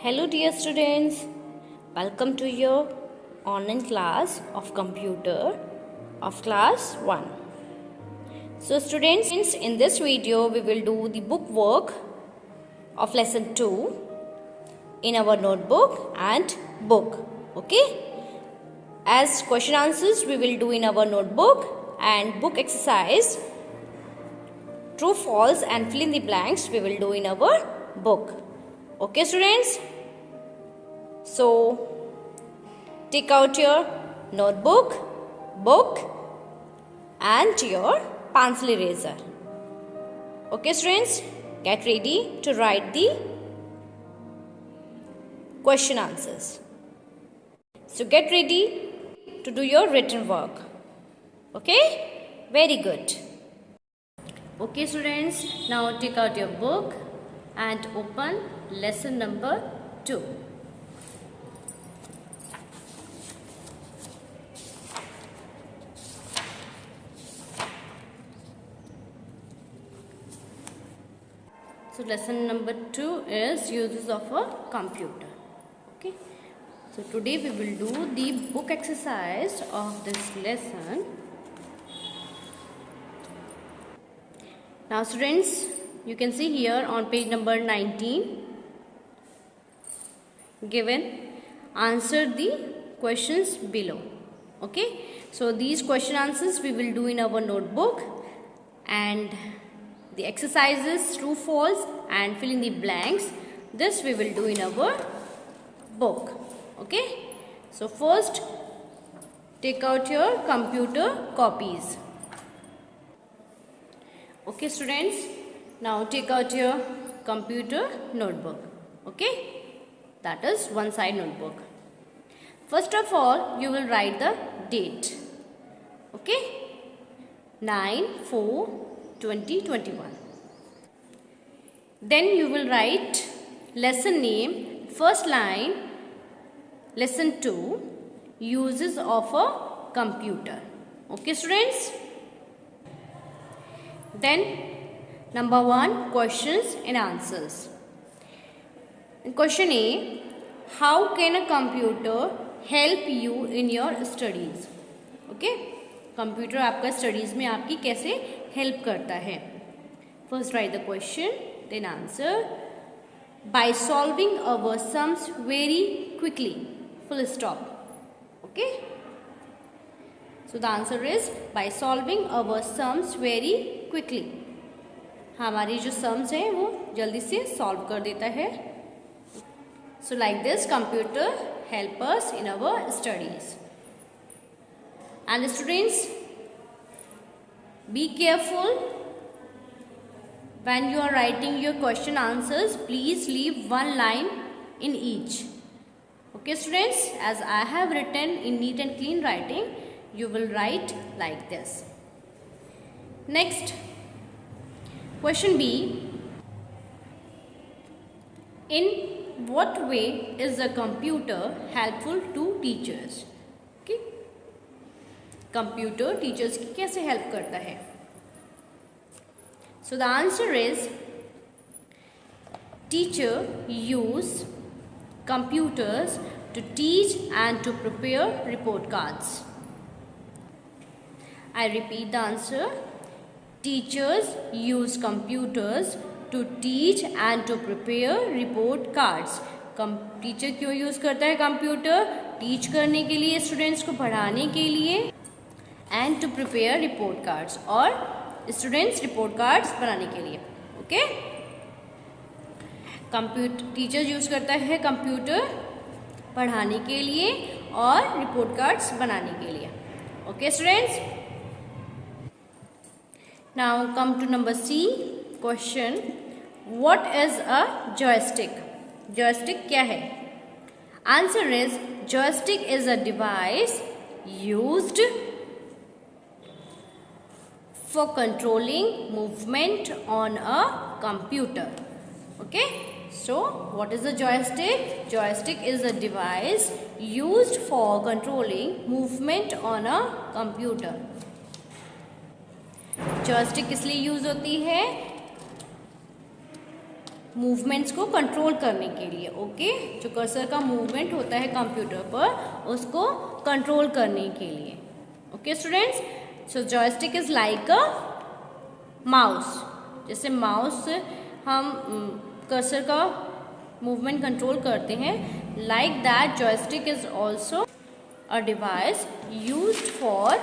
Hello dear students, welcome to your online class of computer of class 1. So students, in this video we will do the book work of lesson 2 in our notebook and book. Okay? As question answers we will do in our notebook and book exercise true false and fill in the blanks we will do in our book. Okay students? So take out your notebook, book and your pencil eraser. Okay students, get ready to write the question answers. So get ready to do your written work. Okay? Very good. Okay students, now take out your book and open lesson number 2. So lesson number 2 is uses of a computer. Okay. So today we will do the book exercise of this lesson. Now students, you can see here on page number 19 given answer the questions below. Okay. So these question answers we will do in our notebook and the exercises true false and fill in the blanks this we will do in our book. Okay. So first take out your computer copies. Okay students, now take out your computer notebook. Okay, that is one side notebook. First of all you will write the date. Okay, 9/4/2021. Then you will write lesson name, first line, lesson 2, uses of a computer. Okay students. Then number 1, questions and answers. Question A, how can a computer help you in your studies? Okay, computer आपका studies में आपकी कैसे help करता है. First write the question then answer. By solving our sums very quickly, full stop. Okay, so the answer is by solving our sums very quickly. हमारी जो sums हैं वो जल्दी से सॉल्व कर देता है. So like this computer help us in our studies. And students, be careful when you are writing your question answers. Please leave one line in each. Okay students, as I have written in neat and clean writing, you will write like this. Next, question B. In what way is a computer helpful to teachers? Okay. Computer teachers की कैसे help करता है? So the answer is teacher use computers to teach and to prepare report cards. I repeat the answer. Teachers use computers to teach and to prepare report cards. Teacher क्यों use करता है computer? Teach करने के लिए, students को पढ़ाने के लिए, and to prepare report cards, और स्टूडेंट्स रिपोर्ट कार्ड्स बनाने के लिए. ओके, कंप्यूटर टीचर यूज करता है कंप्यूटर पढ़ाने के लिए और रिपोर्ट कार्ड्स बनाने के लिए. Okay students, now come to number C question. What is a joystick? Joystick क्या है? Answer is joystick is a device used for controlling movement on a computer. Okay, so what is a joystick? Joystick is a device used for controlling movement on a computer. joystick किस लिए use होती है? Movements को control करने के लिए। Okay, जो cursor का मूवमेंट होता है कंप्यूटर पर उसको कंट्रोल करने के लिए। Okay students, so joystick is like a mouse. जैसे माउस से हम कर्सर का मूवमेंट कंट्रोल करते हैं, like that joystick is also a device used for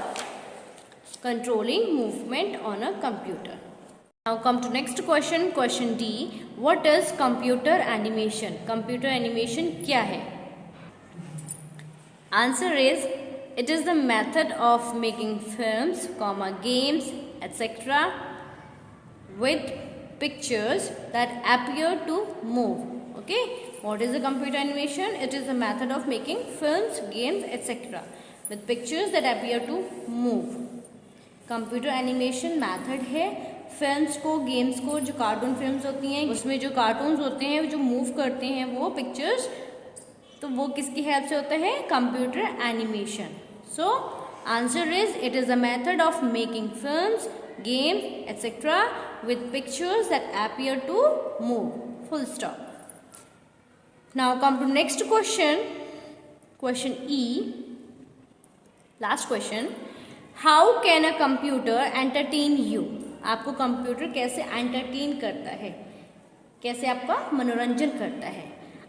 controlling movement on a computer. Now come to next question, question D. What is computer animation? Computer animation क्या है? Answer is, it is the method of making films, games, etc. with pictures that appear to move. Okay, what is the computer animation? It is the method of making films, games, etc. with pictures that appear to move. Computer animation method है films को, games को, जो cartoon films होती हैं उसमें जो cartoons होते हैं जो मूव करते हैं वो पिक्चर्स, तो वो किसकी हेल्प से होता है? Computer animation. So answer is, it is a method of making films, games etcetera with pictures that appear to move. Full stop. Now come to next question, question E, last question. How can a computer entertain you? आपको computer कैसे entertain करता है, कैसे आपका मनोरंजन करता है?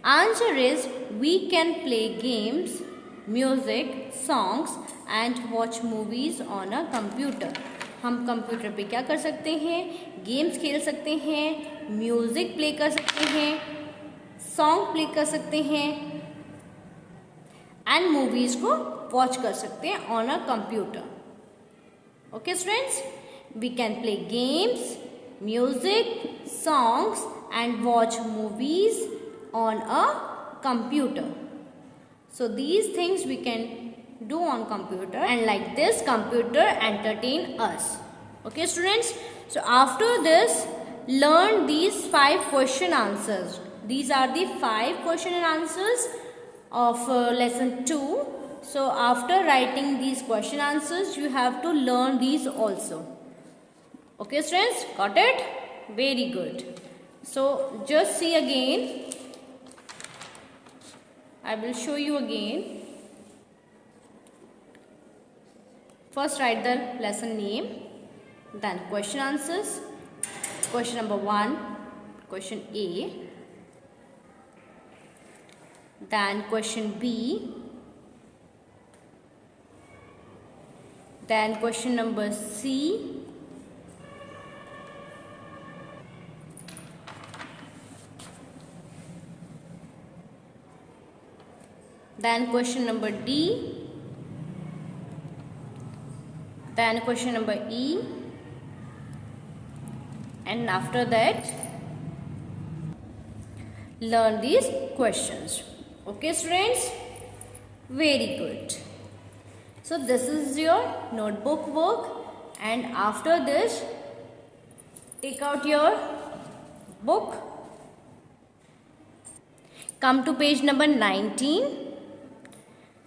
Answer is, we can play games, music, songs and watch movies on a computer. हम कंप्यूटर पे क्या कर सकते हैं? गेम्स खेल सकते हैं, म्यूजिक प्ले कर सकते हैं, सॉन्ग प्ले कर सकते हैं एंड मूवीज को वॉच कर सकते हैं on a computer. Okay students, we can play games, music, songs and watch movies on a computer. So these things we can do on computer, and like this computer entertain us. Okay students, so after this learn these 5 question answers. These are the 5 question and answers of lesson 2. So after writing these question answers, you have to learn these also. Okay students, got it? Very good. So just see again. I will show you again. First write the lesson name, then question answers. Question number 1, question A, then question B, then question number C, then question number D, then question number E, and after that learn these questions. Okay students, very good. So this is your notebook work, and after this take out your book, come to page number 19.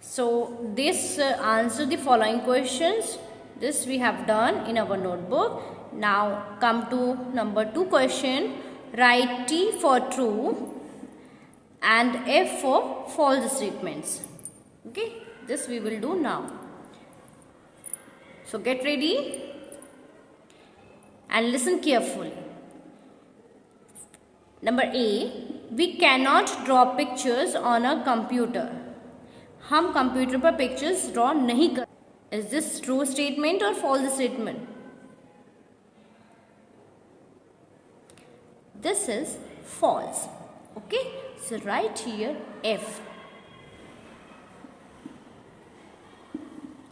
So this answer the following questions. This we have done in our notebook. Now come to number 2 question. Write T for true and F for false statements. Okay, this we will do now. So get ready and listen carefully. Number A, we cannot draw pictures on a computer. हम computer पर pictures draw नहीं कर. Is this true statement or false statement? This is false. Okay, so write here F.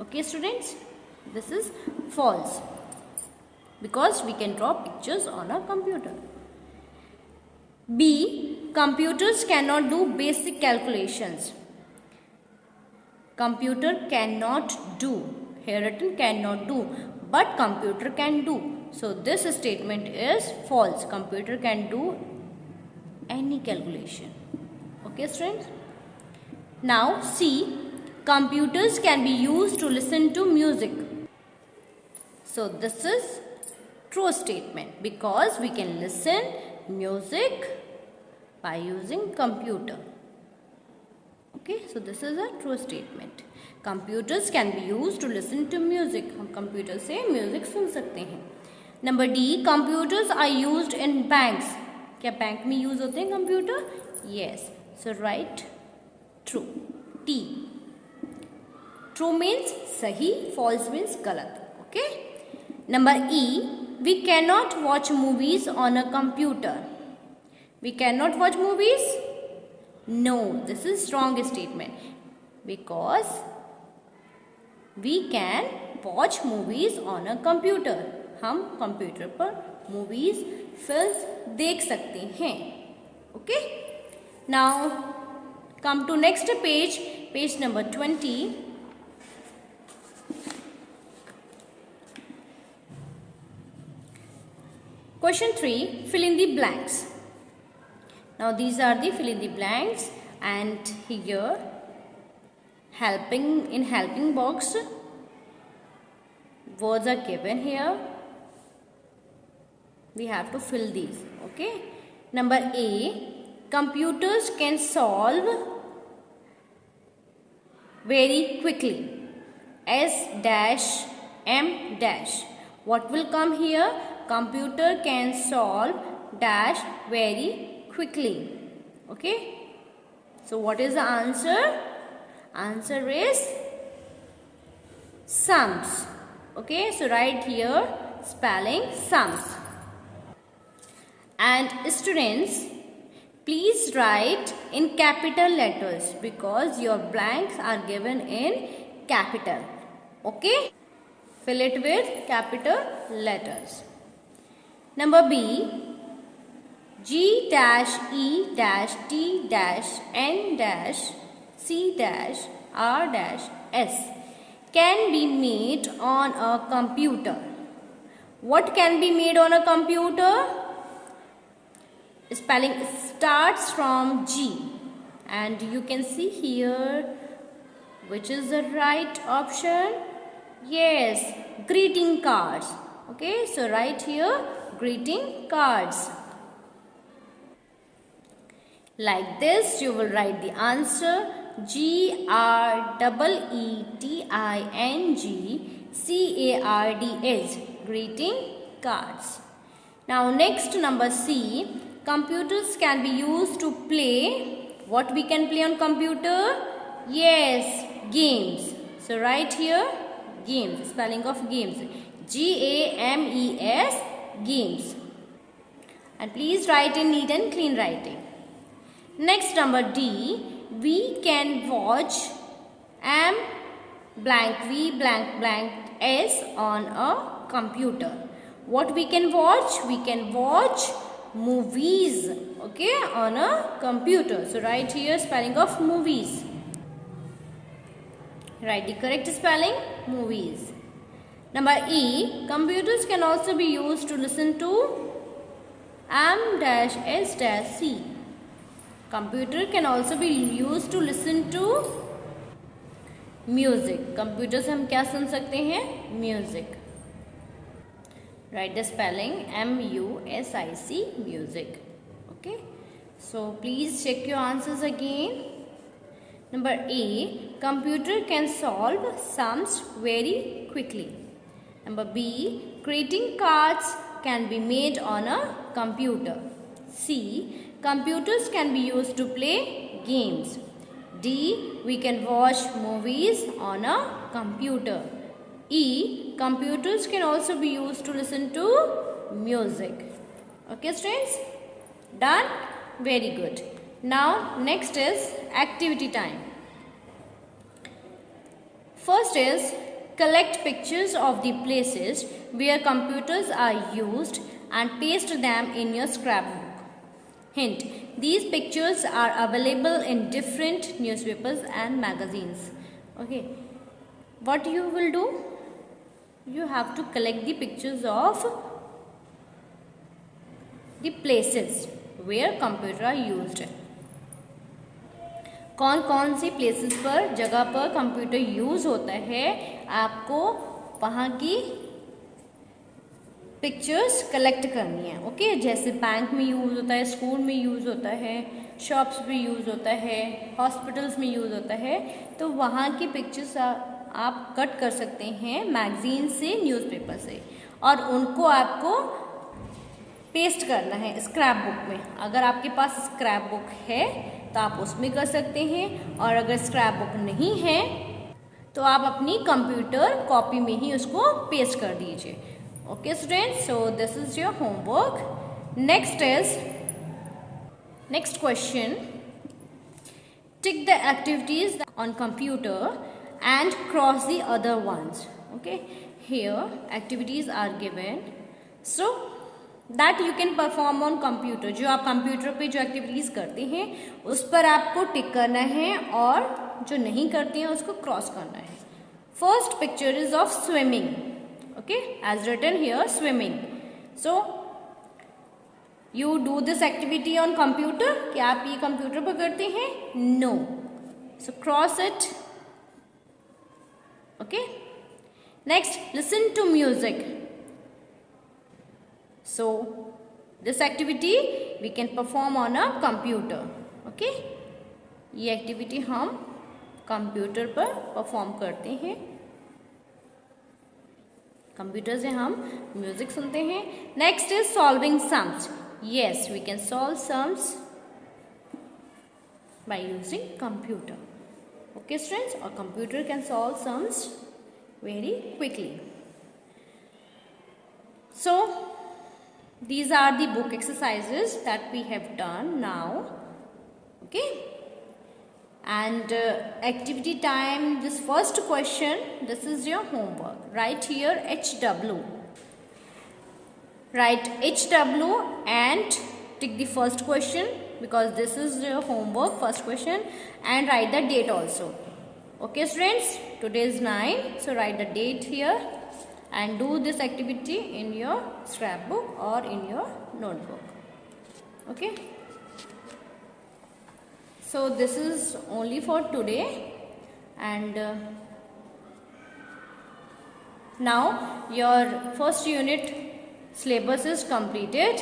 Okay students, this is false because we can draw pictures on a computer. B, computers cannot do basic calculations. Computer cannot do, here written cannot do, but computer can do. So this statement is false. Computer can do any calculation. Okay students. Now C, computers can be used to listen to music. So this is true statement because we can listen music by using computer. Okay, so this is a true statement. Computers can be used to listen to music. हम computer से music सुन सकते हैं. Number D, computers are used in banks. क्या bank में use होते हैं computer? Yes. So write true. T. True means सही, false means गलत. Okay. Number E, we cannot watch movies on a computer. We cannot watch movies? No, this is wrong statement. Because we can watch movies on a computer. हम computer पर movies, films देख सकते हैं. Okay? Now come to next page, page number 20. Question 3, fill in the blanks. Now these are the fill in the blanks, and here helping box words are given here. We have to fill these. Okay. Number A, computers can solve very quickly. S dash M dash. What will come here? Computer can solve dash very quickly. Okay. So what is the answer? Answer is sums. Okay. So write here spelling sums. And students, please write in capital letters because your blanks are given in capital. Okay. Fill it with capital letters. Number B, G dash E dash T dash N dash C dash R dash S can be made on a computer. What can be made on a computer? Spelling starts from G, and you can see here which is the right option. Yes, greeting cards. Okay, so write here greeting cards. Like this you will write the answer GREETINGCARDS, greeting cards. Now next, number C, computers can be used to play. What we can play on computer? Yes, games. So write here games, spelling of games, GAMES, games. And please write in neat and clean writing. Next, number D, we can watch M blank V blank blank S on a computer. What we can watch? We can watch movies, okay, on a computer. So write here spelling of movies. Write the correct spelling, movies. Number E, computers can also be used to listen to M-S-C. Computer can also be used to listen to music. Computer से हम क्या सुन सकते हैं? Music. Write the spelling M-U-S-I-C, music. Okay. So please check your answers again. Number A, computer can solve sums very quickly. Number B, greeting cards can be made on a computer. C, computers can be used to play games. D, we can watch movies on a computer. E, computers can also be used to listen to music. Okay, students? Done? Very good. Now, next is activity time. First is collect pictures of the places where computers are used and paste them in your scrapbook. Hint, these pictures are available in different newspapers and magazines. Okay, what you will do? You have to collect the pictures of the places where computer are used. कौन कौन सी places पर, जगह पर computer use होता है, आपको वहाँ की पिक्चर्स कलेक्ट करनी है। ओके, जैसे बैंक में यूज़ होता है, स्कूल में यूज़ होता है, शॉप्स में यूज़ होता है, हॉस्पिटल्स में यूज़ होता है, तो वहाँ की पिक्चर्स आप कट कर सकते हैं मैगजीन से, न्यूज़पेपर से, और उनको आपको पेस्ट करना है स्क्रैप बुक में। अगर आपके पास स्क्रैप बुक है तो आप उसमें कर सकते हैं, और अगर स्क्रैप बुक नहीं है तो आप अपनी कंप्यूटर कॉपी में ही उसको पेस्ट कर दीजिए। Okay students, so this is your homework. Next question, tick the activities on computer and cross the other ones. Okay, here activities are given so that you can perform on computer. जो आप computer पे जो activities करते हैं उस पर आपको टिक करना है, और जो नहीं करते हैं उसको क्रॉस करना है। First picture is of swimming. Okay, as written here, swimming. So you do this activity on computer. क्या आप ये कंप्यूटर पर करते हैं? No. So cross it. Okay. Next, listen to music. So this activity we can perform on a computer. Okay. ये activity हम computer पर perform करते हैं, कंप्यूटर से हम म्यूजिक सुनते हैं। Next is solving sums. Yes, we can solve sums by using computer. Okay students, और computer can solve sums very quickly. So these are the book exercises that we have done now. Okay, and activity time, this first question, this is your homework. Write here HW. Write HW and tick the first question, because this is your homework, first question, and write the date also. Okay students, today is 9, so write the date here and do this activity in your scrapbook or in your notebook. Okay, so this is only for today, and now your first unit syllabus is completed.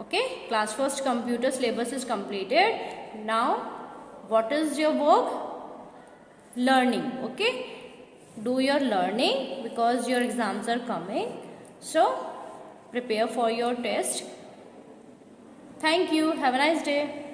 Okay, class first computer syllabus is completed. Now what is your work? Learning. Okay, do your learning because your exams are coming, so prepare for your test. Thank you, have a nice day.